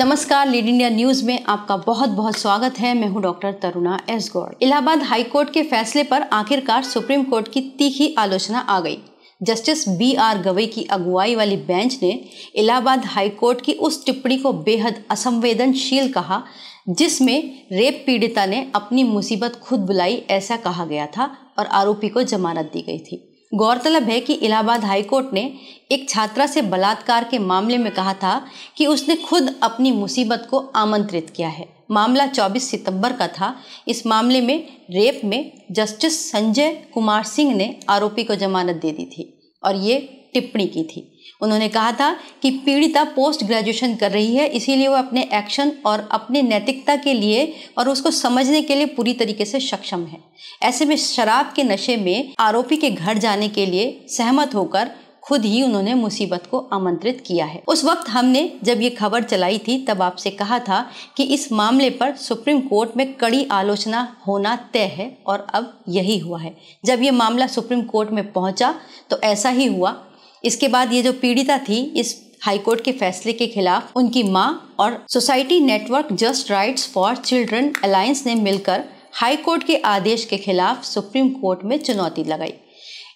नमस्कार, lead India news में आपका बहुत बहुत स्वागत है। मैं हूं doctor Taruna S Gaur. Allahabad high court के फैसले पर आखिरकार सुप्रीम कोर्ट की तीखी आलोचना आ गई। जस्टिस BR गवई की अगुवाई वाली बेंच ने इलाहाबाद हाई कोर्ट की उस टिप्पणी को बेहद असंवेदनशील कहा जिसमें रेप पीड़िता ने अपनी मुसीबत खुद बुलाई, ऐसा कहा गया था और आरोपी को जमानत दी गई थी। गौरतलब है कि इलाहाबाद हाई कोर्ट ने एक छात्रा से बलात्कार के मामले में कहा था कि उसने खुद अपनी मुसीबत को आमंत्रित किया है। मामला 24 सितंबर का था। इस मामले में रेप में जस्टिस संजय कुमार सिंह ने आरोपी को जमानत दे दी थी और ये टिप्पणी की थी। उन्होंने कहा था कि पीड़िता पोस्ट ग्रेजुएशन कर रही है, इसीलिए वो अपने एक्शन और अपने नैतिकता के लिए और उसको समझने के लिए पूरी तरीके से सक्षम है। ऐसे में शराब के नशे में आरोपी के घर जाने के लिए सहमत होकर खुद ही उन्होंने मुसीबत को आमंत्रित किया है। उस वक्त हमने जब ये खबर चलाई थी तब आपसे कहा था कि इस मामले पर सुप्रीम कोर्ट में कड़ी आलोचना होना तय है और अब यही हुआ है। जब ये मामला सुप्रीम कोर्ट में पहुंचा तो ऐसा ही हुआ। इसके बाद ये जो पीड़िता थी, इस हाईकोर्ट के फैसले के खिलाफ उनकी मां और society network just rights for children alliance ने मिलकर हाईकोर्ट के आदेश के खिलाफ सुप्रीम कोर्ट में चुनौती लगाई।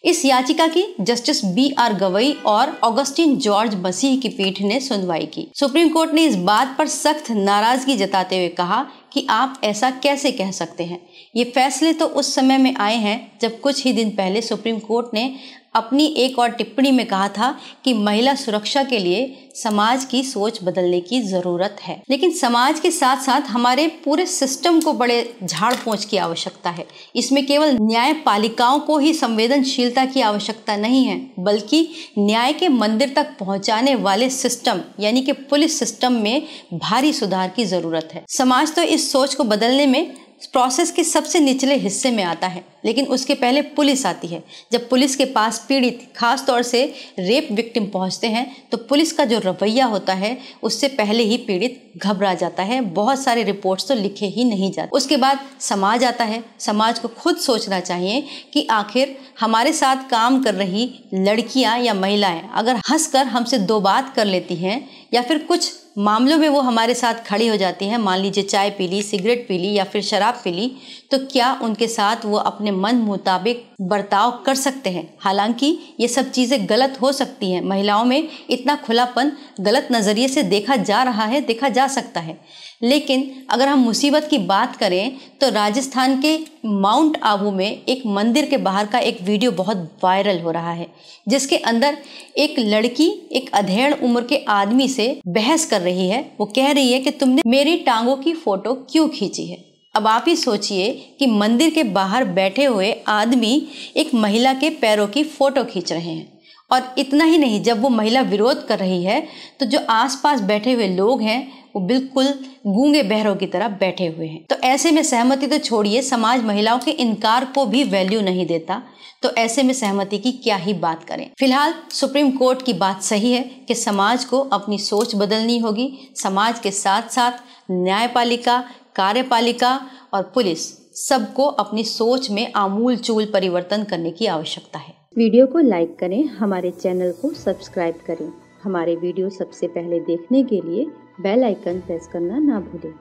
इस याचिका की जस्टिस BR गवई और ऑगस्टिन जॉर्ज मसीह की पीठ ने सुनवाई की। सुप्रीम कोर्ट ने इस बात पर सख्त नाराजगी जताते हुए कहा कि आप ऐसा कैसे कह सकते हैं। ये फैसले तो उस समय में आए हैं जब कुछ ही दिन पहले सुप्रीम कोर्ट ने अपनी एक और टिप्पणी में कहा था कि महिला सुरक्षा के लिए समाज की सोच बदलने की जरूरत है। लेकिन समाज के साथ साथ हमारे पूरे सिस्टम को बड़े झाड़ पोंछ की आवश्यकता है। इसमें केवल न्यायपालिकाओं को ही संवेदनशीलता की आवश्यकता नहीं है, बल्कि न्याय के मंदिर तक पहुंचाने वाले सिस्टम यानी कि पुलिस सिस्टम में भारी सुधार की जरूरत है। समाज तो इस सोच को बदलने में प्रोसेस के सबसे निचले हिस्से में आता है, लेकिन उसके पहले पुलिस आती है। जब पुलिस के पास पीड़ित, खास तौर से रेप विक्टिम पहुंचते हैं तो पुलिस का जो रवैया होता है उससे पहले ही पीड़ित घबरा जाता है। बहुत सारे रिपोर्ट्स तो लिखे ही नहीं जाते। उसके बाद समाज आता है। समाज को खुद सोचना चाहिए कि आखिर हमारे साथ काम कर रही लड़कियां या महिलाएं अगर हंसकर हमसे दो बात कर लेती हैं या फिर कुछ मामलों में वो हमारे साथ खड़ी हो जाती हैं, मान लीजिए चाय पी ली, सिगरेट पी ली या फिर शराब पी ली, तो क्या उनके साथ वो अपने मन मुताबिक बर्ताव कर सकते हैं? हालांकि ये सब चीज़ें गलत हो सकती हैं। महिलाओं में इतना खुलापन गलत नज़रिए से देखा जा रहा है, देखा जा सकता है। लेकिन अगर हम मुसीबत की बात करें तो राजस्थान के माउंट आबू में एक मंदिर के बाहर का एक वीडियो बहुत वायरल हो रहा है, जिसके अंदर एक लड़की एक अधेड़ उम्र के आदमी से बहस कर रही है। वो कह रही है कि तुमने मेरी टांगों की फोटो क्यों खींची है। अब आप ही सोचिए कि मंदिर के बाहर बैठे हुए आदमी एक महिला के पैरों की फोटो खींच रहे हैं। और इतना ही नहीं, जब वो महिला विरोध कर रही है तो जो आसपास बैठे हुए लोग हैं वो बिल्कुल गूंगे बहरों की तरह बैठे हुए हैं। तो ऐसे में सहमति तो छोड़िए, समाज महिलाओं के इनकार को भी वैल्यू नहीं देता, तो ऐसे में सहमति की क्या ही बात करें। फिलहाल सुप्रीम कोर्ट की बात सही है कि समाज को अपनी सोच बदलनी होगी। समाज के साथ साथ न्यायपालिका, कार्यपालिका और पुलिस सबको अपनी सोच में आमूल चूल परिवर्तन करने की आवश्यकता है। वीडियो को लाइक करें, हमारे चैनल को सब्सक्राइब करें। हमारे वीडियो सबसे पहले देखने के लिए बेल आइकन प्रेस करना ना भूलें।